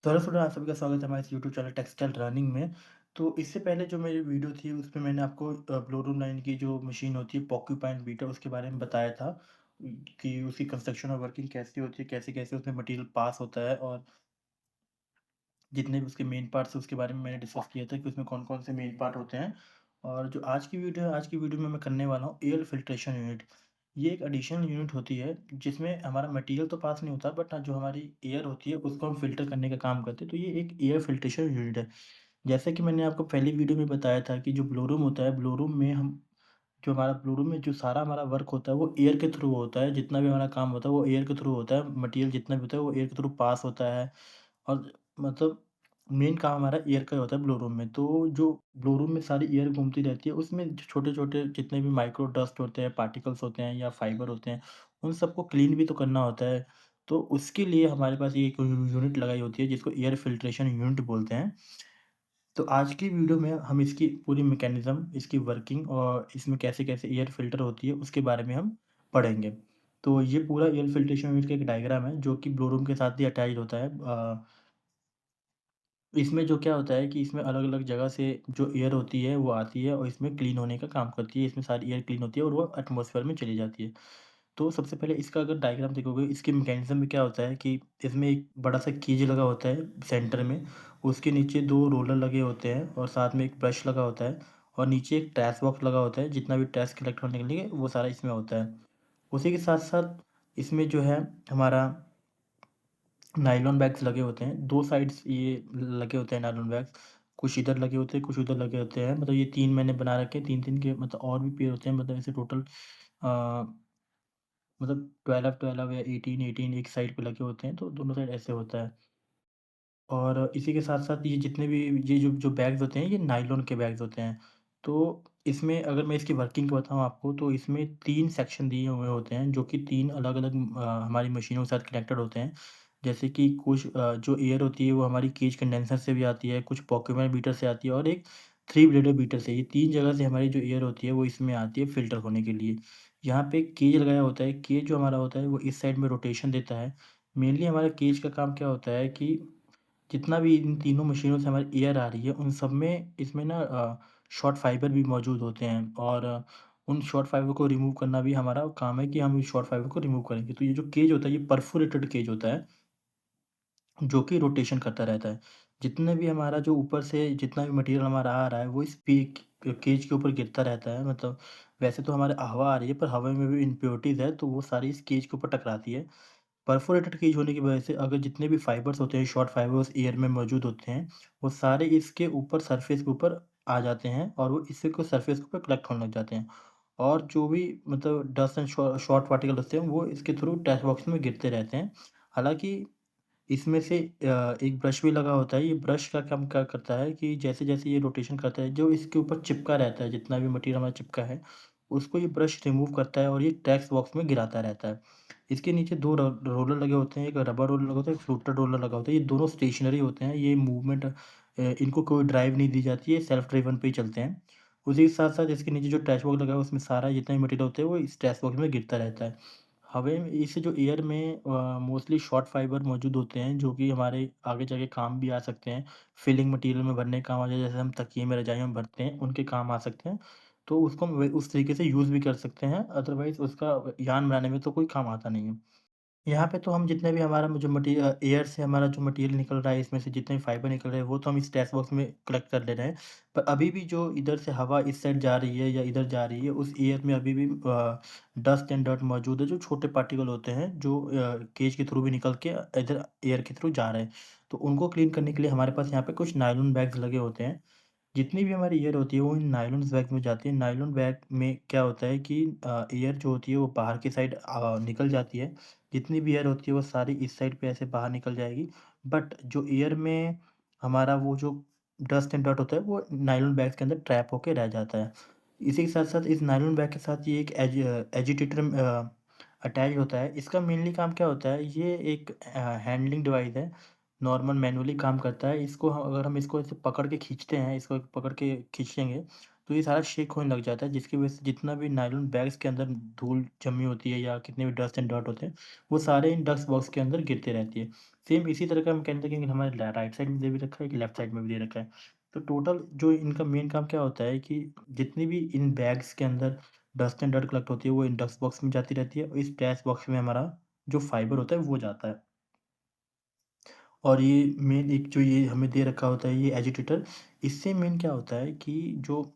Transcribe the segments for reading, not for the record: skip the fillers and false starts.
तो hello student, आप सभी का स्वागत है हमारे इस यूट्यूब चैनल टेक्सटाइल रनिंग में। तो इससे पहले जो मेरी वीडियो थी उसमें मैंने आपको ब्लू रूम लाइन की जो मशीन होती है पॉक्यूपाइन बीटर उसके बारे में बताया था कि उसकी कंस्ट्रक्शन और वर्किंग कैसी होती है, कैसे-कैसे उसमें मटेरियल पास होता है और जितने भी उसके मेन पार्ट्स हैं उसके बारे में मैंने डिस्कस किया था कि उसमें कौन-कौन से मेन पार्ट होते हैं। और जो आज की वीडियो है, आज की वीडियो में मैं करने वाला हूँ एयर फ़िल्ट्रेशन यूनिट। ये एक एडिशनल यूनिट होती है जिसमें हमारा मटेरियल तो पास नहीं होता बट जो हमारी एयर होती है उसको हम फ़िल्टर करने का काम करते हैं। तो ये एक एयर फ़िल्ट्रेशन यूनिट है। जैसे कि मैंने आपको पहली वीडियो में बताया था कि जो ब्लू रूम होता है, ब्लू रूम में हम जो हमारा ब्लू रूम में जो सारा हमारा वर्क होता है वो एयर के थ्रू होता है। जितना भी हमारा काम होता है वो एयर के थ्रू होता है। मटेरियल जितना भी होता है वो एयर के थ्रू पास होता है। और मतलब मेन काम हमारा एयर का ही होता है ब्लू रूम में। तो जो ब्लू रूम में सारी एयर घूमती रहती है, उसमें जो छोटे-छोटे जितने भी माइक्रो डस्ट होते हैं, पार्टिकल्स होते हैं या फाइबर होते हैं, उन सबको क्लीन भी तो करना होता है। तो उसके लिए हमारे पास ये एक यूनिट लगाई होती है जिसको एयर फ़िल्ट्रेशन यूनिट बोलते हैं। तो आज की वीडियो में हम इसकी पूरी मैकेनिज़्म, इसकी वर्किंग और इसमें कैसे-कैसे एयर फ़िल्टर होती है, उसके बारे में हम पढ़ेंगे। तो ये पूरा एयर फ़िल्ट्रेशन यूनिट का एक डायग्राम है जो कि ब्लू रूम के साथ ही अटैच्ड होता है। इसमें जो क्या होता है कि इसमें अलग-अलग जगह से जो एयर होती है वो आती है और इसमें क्लीन होने का काम करती है। इसमें सारी एयर क्लीन होती है और वो एटमॉस्फेयर में चली जाती है। तो सबसे पहले इसका अगर डायग्राम देखोगे, इसके मैकेनिज़्म में क्या होता है कि इसमें एक बड़ा-सा केज लगा होता है सेंटर में। उसके नीचे 2 रोलर लगे होते हैं और साथ में एक ब्रश लगा होता है और नीचे एक ट्रैश बॉक्स लगा होता है। जितना भी ट्रैश कलेक्ट होने के लिए वो सारा इसमें होता है। उसी के साथ-साथ इसमें जो है हमारा नायलॉन बैग्स लगे होते हैं, 2 साइड्स ये लगे होते हैं नायलॉन बैग्स, कुछ इधर लगे होते हैं, कुछ उधर लगे होते हैं। मतलब ये 3 मैंने बना रखे हैं, 3-3 के मतलब और भी पेयर होते हैं, मतलब ऐसे टोटल अ, मतलब 12-12 या 18-18 एक साइड पे लगे होते हैं, तो दोनों साइड ऐसे होता है। और इसी के साथ-साथ ये जितने भी ये जो जो बैग्स होते हैं, ये नायलॉन के बैग्स होते हैं। तो इसमें अगर मैं इसकी वर्किंग बताऊँ आपको, तो इसमें 3 सेक्शन दिए हुए होते हैं, जो कि 3 अलग-अलग हमारी मशीनों के साथ कनेक्टेड होते हैं। जैसे कि कुछ जो एयर होती है, वो हमारी केज कंडेंसर से भी आती है, कुछ पॉकेट बीटर से आती है और एक 3 ब्लेडेड बीटर से। ये 3 जगह से हमारी जो एयर होती है, वो इसमें आती है फ़िल्टर होने के लिए। यहाँ पे एक केज लगाया होता है, केज जो हमारा होता है, वो इस साइड में रोटेशन देता है। मेनली हमारा केज का काम क्या होता है कि जितना भी इन तीनों मशीनों से हमारी एयर आ रही है, उन सब में इसमें ना शॉर्ट फाइबर भी मौजूद होते हैं और उन शॉर्ट फाइबर को रिमूव करना भी हमारा काम है कि हम इस शॉर्ट फाइबर को रिमूव करेंगे। तो ये जो केज होता है, ये परफोरेटेड केज होता है, जो कि रोटेशन करता रहता है। जितने भी हमारा जो ऊपर से जितना भी मटेरियल हमारा आ रहा है, वो इस केज के ऊपर गिरता रहता है। मतलब वैसे तो हमारे हवा आ रही है, पर हवा में भी इम्प्योरिटीज़ है, तो वो सारी इस केज के ऊपर टकराती है। परफोरेटेड केज होने की वजह से अगर जितने भी फाइबर्स होते हैं, शॉर्ट फाइबर्स एयर में मौजूद होते हैं, वो सारे इसके ऊपर सरफेस के ऊपर आ जाते हैं और वो इसी को सरफेस के ऊपर कलेक्ट होने लग जाते हैं। और जो भी मतलब डस्ट एंड शॉर्ट पार्टिकल होते हैं, वो इसके थ्रू टैस्ट बॉक्स में गिरते रहते हैं। हालाँकि इसमें से एक ब्रश भी लगा होता है। ये ब्रश का काम क्या करता है कि जैसे-जैसे ये रोटेशन करता है, जो इसके ऊपर चिपका रहता है, जितना भी मटेरियल हमारा चिपका है, उसको ये ब्रश रिमूव करता है और ये टेक्स्ट बॉक्स में गिराता रहता है। इसके नीचे 2 रोलर लगे होते हैं, एक रबर रोलर लगा होता है, एक फ्लूटर रोलर लगा होता है। ये दोनों स्टेशनरी होते हैं, ये मूवमेंट इनको कोई ड्राइव नहीं दी जाती है, सेल्फ ड्रिवन पे ही चलते हैं। उसी के साथ-साथ इसके नीचे जो ट्रैश बॉक्स लगा है, उसमें सारा जितना भी मटेरियल होता है, वो इस ट्रैश बॉक्स में गिरता रहता है। हवा में इससे जो एयर में मोस्टली शॉर्ट फाइबर मौजूद होते हैं, जो कि हमारे आगे जाके काम भी आ सकते हैं। फिलिंग मटीरियल में भरने के काम आ जाए, जैसे हम तकिए में, रज़ाई में भरते हैं, उनके काम आ सकते हैं। तो उसको हम वे उस तरीके से यूज़ भी कर सकते हैं, अदरवाइज़ उसका यान बनाने में तो कोई काम आता नहीं है। यहाँ पे तो हम जितने भी हमारा जो एयर से हमारा जो मटेरियल निकल रहा है, इसमें से जितने भी फाइबर निकल रहे हैं, वो तो हम इस टैस्ट बॉक्स में कलेक्ट कर ले रहे हैं। पर अभी भी जो इधर से हवा इस साइड जा रही है या इधर जा रही है, उस एयर में अभी भी डस्ट एंड डर्ट मौजूद है, जो छोटे पार्टिकल होते हैं, जो केज के थ्रू भी निकल के इधर एयर के थ्रू जा रहे हैं। तो उनको क्लीन करने के लिए हमारे पास यहाँ पे कुछ नायलॉन बैग्स लगे होते हैं। जितनी भी हमारी एयर होती है वो इन नायलॉन बैग में जाती है। नायलॉन बैग में क्या होता है कि एयर जो होती है वो बाहर की साइड निकल जाती है। जितनी भी एयर होती है वो सारी इस साइड पे ऐसे बाहर निकल जाएगी। बट जो एयर में हमारा वो जो डस्ट एंड डर्ट होता है वो नायलॉन बैग्स के अंदर ट्रैप होके रह जाता है। इसी के साथ-साथ इस नायलॉन बैग के साथ ये एक एजिटेटर अटैच होता है। इसका मेनली काम क्या होता है, ये एक हैंडलिंग डिवाइस है। नॉर्मल मैनुअली काम करता है। इसको ह अगर हम इसको ऐसे पकड़ के खींचते हैं, इसको पकड़ के खींचेंगे, तो ये सारा शेक होने लग जाता है, जिसकी वजह से जितना भी नायलॉन बैग्स के अंदर धूल जमी होती है या कितने भी डस्ट एंड डर्ट होते हैं, वो सारे इन डस्ट बॉक्स के अंदर गिरते रहती है। सेम इसी तरह का मैकेनिज़्म हमारे राइट साइड में दे भी रखा है, कि लेफ्ट साइड में भी दे रखा है। तो टोटल जो इनका मेन काम क्या होता है कि जितनी भी इन बैग्स के अंदर डस्ट एंड डर्ट कलेक्ट होती है, वो इन डस्ट बॉक्स में जाती रहती है और इस डस्ट बॉक्स में हमारा जो फाइबर होता है, वो जाता है। और ये मेन एक जो ये हमें दे रखा होता है ये एजिटेटर, इससे मेन क्या होता है कि जो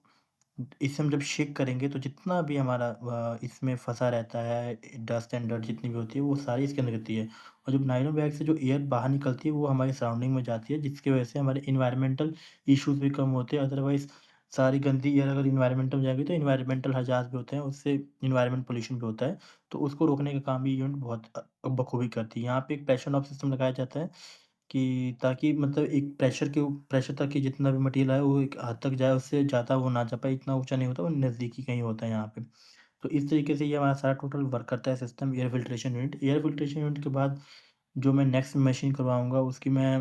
इसे हम जब शेक करेंगे तो जितना भी हमारा इसमें फँसा रहता है, डस्ट एंड डर्ट जितनी भी होती है, वो सारी इसके अंदर रहती है। और जब नायलॉन बैग से जो एयर बाहर निकलती है, वो हमारी सराउंडिंग में जाती है, जिसकी वजह से हमारे एनवायरमेंटल इश्यूज़ भी कम होते हैं। अदरवाइज़ सारी गंदी एयर अगर एनवायरमेंट में जाएगी, तो एनवायरमेंटल हज़ार्ड भी होते हैं, उससे एनवायरमेंट पॉल्यूशन भी होता है। तो उसको रोकने का काम ये यूनिट बहुत बखूबी करती है। यहाँ पे एक प्रेशर नॉब सिस्टम लगाया जाता है कि ताकि मतलब एक प्रेशर तक कि जितना भी मटेरियल आए वो एक हद तक जाए, उससे ज़्यादा वो ना जा पाए, इतना ऊँचा नहीं होता, वो नज़दीकी कहीं होता है यहाँ पे। तो इस तरीके से ये हमारा सारा टोटल वर्क करता है system air filtration unit. Air filtration unit के बाद जो मैं नेक्स्ट मशीन करवाऊँगा उसकी मैं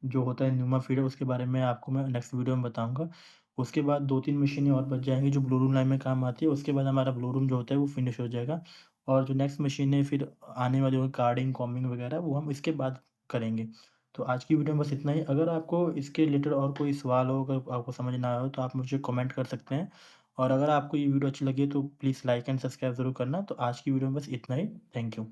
जो होता है न्यूमा फीडर, उसके बारे में आपको मैं नेक्स्ट वीडियो में बताऊँगा। उसके बाद 2-3 मशीनें और बच जाएँगी जो ब्लू रूम लाइन में काम आती है, उसके बाद हमारा ब्लू रूम जो होता है वो फिनिश हो जाएगा। और जो नेक्स्ट मशीनें फिर आने वाली होंगी कार्डिंग, कॉमिंग वगैरह, वो हम इसके बाद करेंगे। तो आज की वीडियो में बस इतना ही। अगर आपको इसके रिलेटेड और कोई सवाल हो, अगर आपको समझ ना आया हो, तो आप मुझे कमेंट कर सकते हैं। और अगर आपको ये वीडियो अच्छी लगी है तो प्लीज़ लाइक एंड सब्सक्राइब ज़रूर करना। तो आज की वीडियो में बस इतना ही। Thank you.